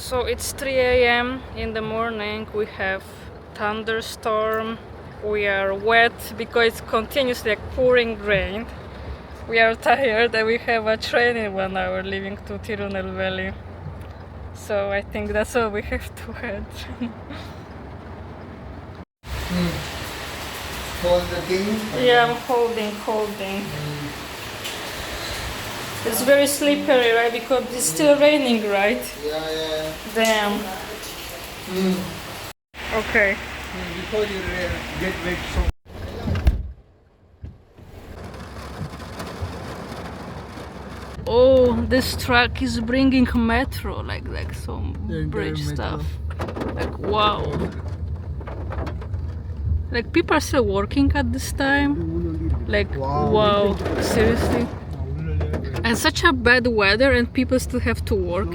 So it's 3 a.m. in the morning. We have thunderstorm. We are wet because it's continuously like pouring rain. We are tired and we have a train in 1 hour leaving to Tirunelveli. So I think that's all we have to head. Hold the thing? Yeah, I'm holding. It's very slippery, right? Because it's still raining, right? Yeah. Damn. Okay. Before you get wet, so. Oh, this truck is bringing metro, like some bridge stuff. Like wow. Like people are still working at this time. Like wow, seriously. And such a bad weather and people still have to work.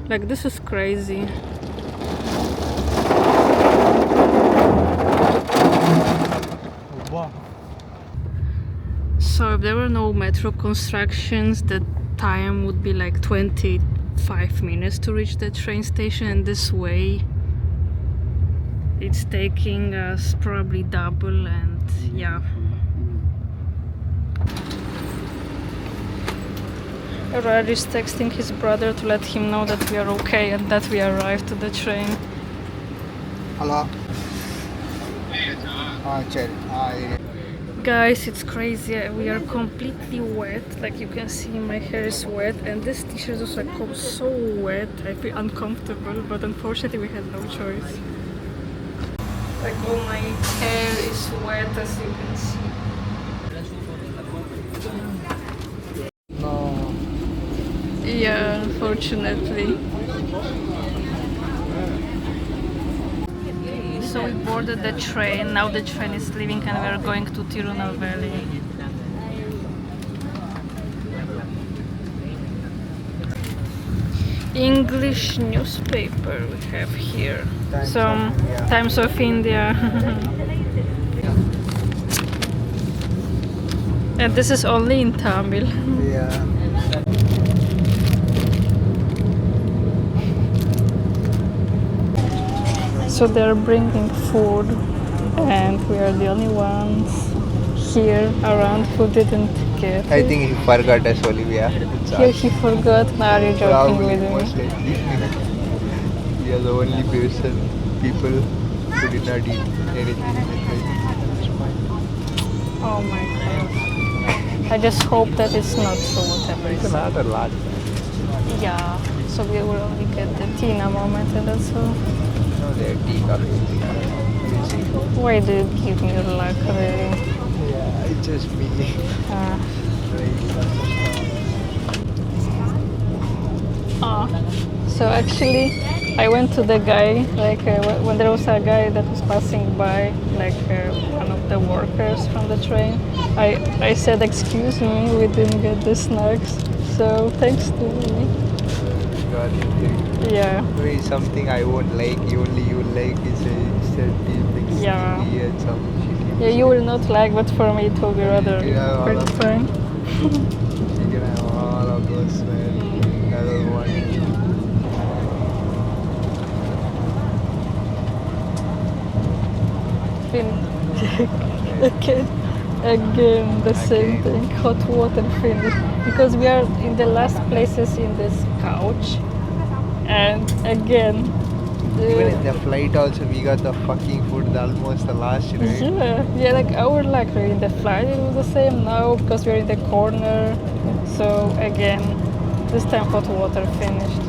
Like this is crazy. So if there were no metro constructions, the time would be like 25 minutes to reach the train station, and this way it's taking us probably double. And yeah, Raj is texting his brother to let him know that we are okay and that we arrived to the train. Hello. Guys, it's crazy. We are completely wet. Like you can see, my hair is wet, and this t-shirt is like so wet. I feel uncomfortable, but unfortunately we had no choice. Like all my hair is wet, as you can see. No. Yeah, unfortunately. So we boarded the train. Now the train is leaving and we are going to Tirunelveli. English newspaper we have here. Some Times of India. And this is only in Tamil. Yeah. So they're bringing food and we are the only ones here around who didn't get I it. think he forgot us, Olivia. Here he forgot. Now you're joking Probably, with most me. likely. We are the only people who did not eat anything. Oh my god. I just hope that it's not true, whatever it It's is. not a lot. Yeah, so we will only get the tea in a moment and that's all. No, they're tea, coffee. We'll see. Why do you give me your luck, really? Yeah, it's just me. Ah. So actually, I went to the guy, like when there was a guy that was passing by, like one of the workers from the train. I said, excuse me, we didn't get the snacks, so thanks to me. Got it. Yeah. Maybe something I won't like, only you like is a big Yeah. and some shitty. Yeah, you will not like, but for me it will be rather Yeah, quite fine. You can have all of those, man. I don't want it. Again, the same thing. Hot water finish. Because we are in the last places in this couch, and again. Even in the flight also, we got the fucking food almost the last, right? Yeah, like our luck in the flight it was the same now because we're in the corner. So again, this time hot water finished.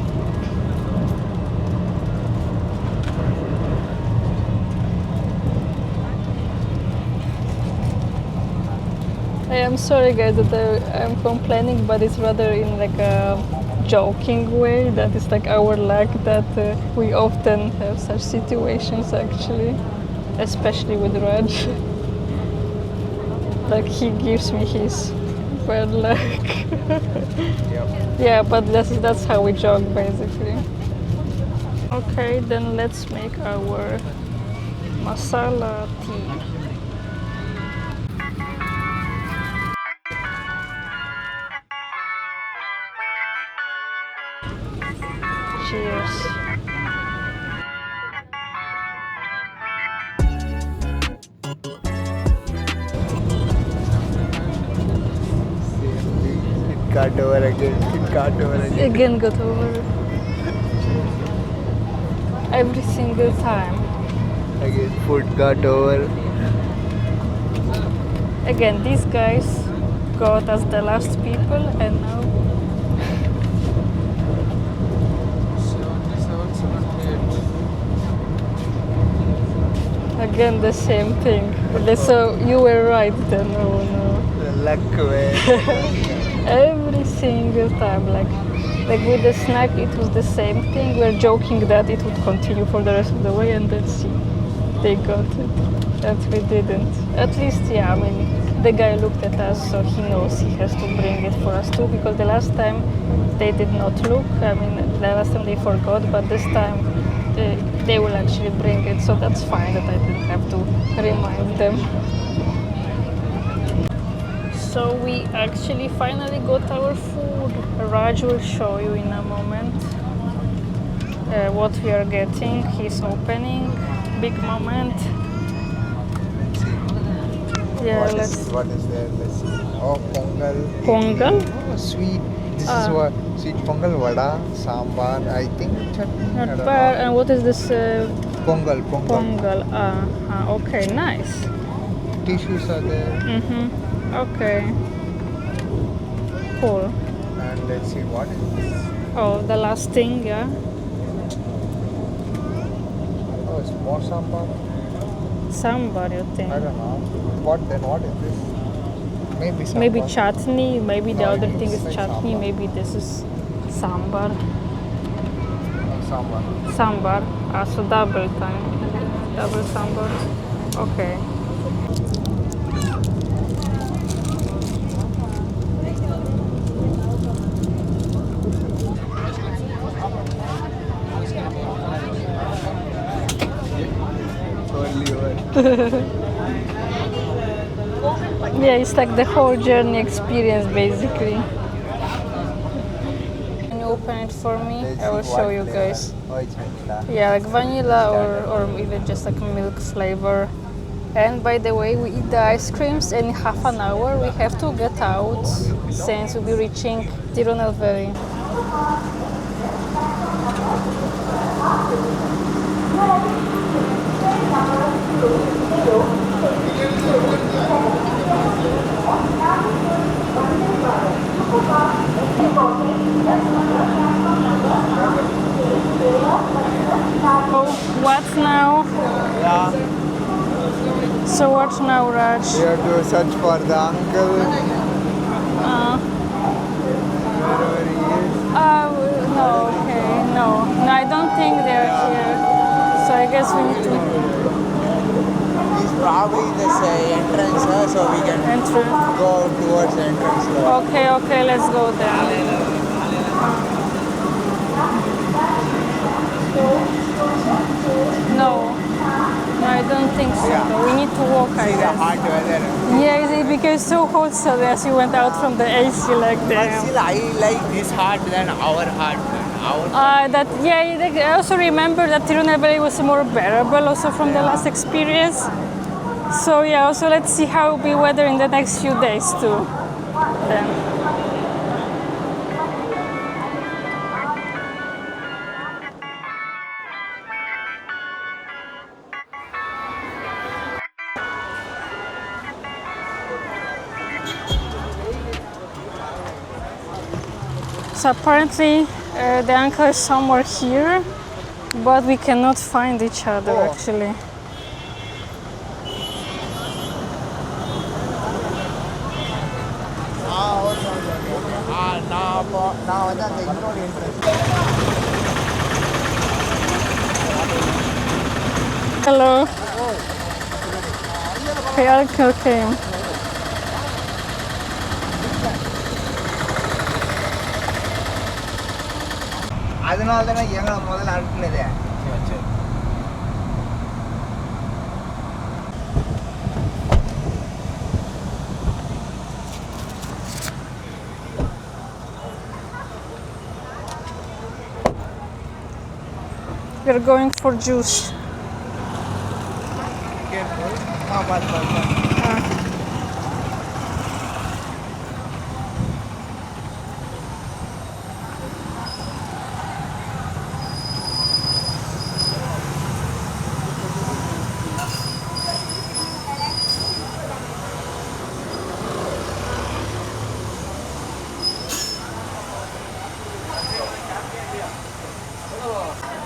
I am sorry guys that I'm complaining, but it's rather in like a joking way. That is like our luck that we often have such situations actually, especially with Raj. Like he gives me his bad luck. Yep. Yeah, but that's how we joke basically. Okay, then let's make our masala tea. Cheers. got over again. It got over again. Again got over. Every single time. Again, food got over. Again, these guys got as the last people, and now 77, 78. again the same thing. So you were right then. No. The luck way. Every single time, like with the snack, it was the same thing. We're joking that it would continue for the rest of the way, and then see, they got it, and we didn't. At least, yeah. I mean, the guy looked at us, so he knows he has to bring it for us too. Because the last time they did not look. I mean, the last time they forgot, but this time they will actually bring it. So that's fine that I didn't have to remind them. So we actually finally got our food. Raj will show you in a moment what we are getting. He's opening. Big moment. Yeah, let's see. What is there? Let's see. Oh, pongal. Pongal? Oh, sweet. This is what? Sweet pongal, vada, sambar, I think chutney. I Not don't bad. know. And what is this? Pongal. Pongal. Okay, nice. Tissues are there. Okay. Cool. And let's see what is this. Oh, the last thing, yeah. Oh, it's more sambar. Sambar, you think? I don't know. What is this? Maybe sambar. Maybe chutney. Maybe the No, other it thing looks is like chutney. sambar. Maybe this is sambar. Sambar. Sambar. So double time. Double sambar. Okay. Only one. Yeah, it's like the whole journey experience basically. Can you open it for me? Let's I will see show what you flavor. guys. Oh, it's vanilla. Yeah, like vanilla or even just like milk flavor. And by the way, we eat the ice creams and in half an hour we have to get out since we'll be reaching Tirunelveli. Oh, what now? Yeah. So what now, Raj? We have to search for the uncle. Wherever he is. No, okay, no, I don't think they're here. So I guess we need to He's probably this entrance, so we can enter. go towards the entrance. Okay, let's go there. No, I don't think so. Yeah. We need to walk, I See the guess. hot weather. Yeah, it became so hot so as we went out from the AC like But that. still, I like this hot than our hot. I also remember that Tirunelveli was more bearable also from the last experience. So yeah, also let's see how it will be weather in the next few days too. Then. So apparently the uncle is somewhere here, but we cannot find each other actually. Hello. Okay, uncle came. அதனால தானே எங்களை முதல்ல அனுப்புனதே. We're going for juice. Careful. Bye.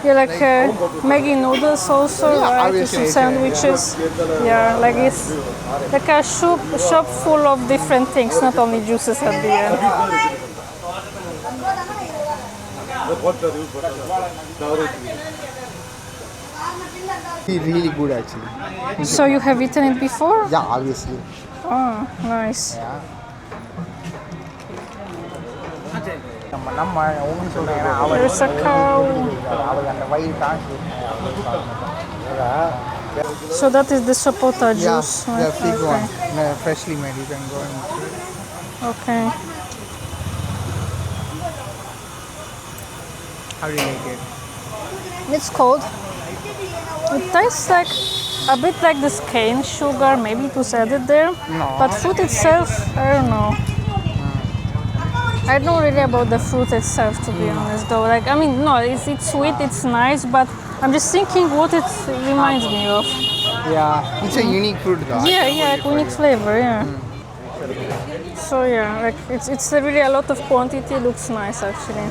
Yeah, like Maggi noodles also, Yeah, right? obviously, Some sandwiches. Yeah, like it's like a shop full of different things, not only juices at the end. Really good actually. So you have eaten it before? Yeah, obviously. Oh, nice. Yeah. There's a cow. So that is the Sapota Yeah, juice. the fig Okay. one. No, freshly made. You can go and Okay. how do you like it? It's cold. It tastes like a bit like this cane sugar. Maybe it was added there. No. But fruit itself, I don't know. I don't know really about the fruit itself, to be honest. Though, like I mean, no, it's sweet, it's nice, but I'm just thinking what it reminds me of. Yeah, it's a unique fruit though. Yeah, like unique flavor. Yeah. So yeah, like it's really a lot of quantity. Looks nice actually.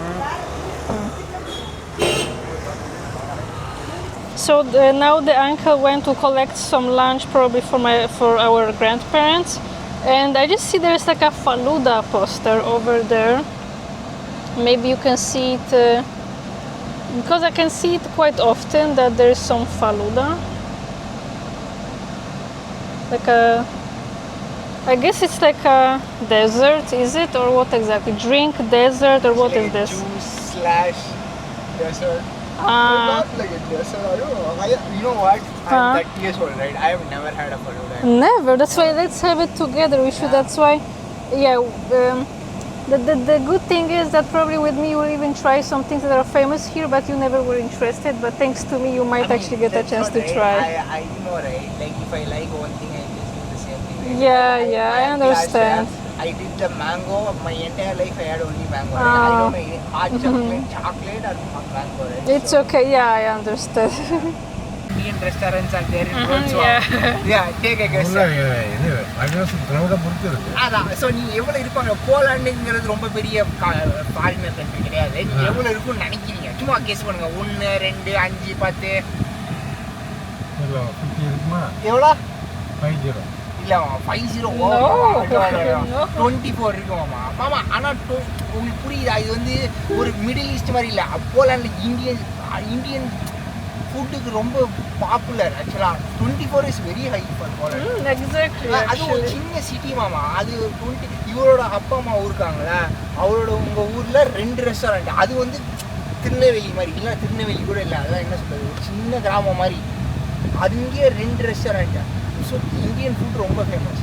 So now the uncle went to collect some lunch probably for our grandparents, and I just see there's like a Faluda poster over there. Maybe you can see it because I can see it quite often that there is some Faluda. Like I guess it's like a dessert, is it, or what exactly? Drink, dessert, or what is this? Juice slash dessert. Ah. Not like a dessert. I don't know. You know what? I'm 30 years old, right? I have never had a Faluda. Never. That's why let's have it together. We should. That's why. Yeah. The good thing is that probably with me you will even try some things that are famous here, but you never were interested. But thanks to me, you might actually get a chance to try. I know, right? Like if I like one thing, I just do the same thing. Right? Yeah, I understand. I did the mango. My entire life I had only mango. Right? Ah. I don't know any hot chocolate or mango. Right? It's okay. Yeah, I understand. Indian restaurants are there in Roads. Yeah. Take a guess. அதான் so நீ எவ்வளோ இருப்பாங்க போலாண்டுங்கிறது ரொம்ப பெரிய foreigner country கிடையாது நீ எவ்வளோ இருக்கும்னு நினைக்கிறீங்க சும்மா கெஸ் பண்ணுங்க 1 2 5 10 எவ்வளோ 50 இல்லை 50 24 இருக்குமாமா மாமா ஆனால் உங்களுக்கு புரியுதா இது வந்து ஒரு மிடில் ஈஸ்ட் மாதிரி இல்லை போலாண்டில் இந்தியன் ஃபுட்டுக்கு ரொம்ப பாப்புலர் ஆக்சுவலாக 24 is very high for Poland Exactly. அது ஒரு சின்ன சிட்டி மாமா அது 20 இவரோட அப்பா அம்மா இருக்காங்களா அவரோட உங்கள் ஊரில் 2 ரெஸ்டாரண்ட் அது வந்து திருநெல்வேலி மாதிரி இல்லை திருநெல்வேலி கூட இல்லை அதான் என்ன சொல்கிறது ஒரு சின்ன கிராமம் மாதிரி அங்கேயே 2 ரெஸ்டாரண்ட் ஸோ இந்தியன் ஃபுட் ரொம்ப ஃபேமஸ்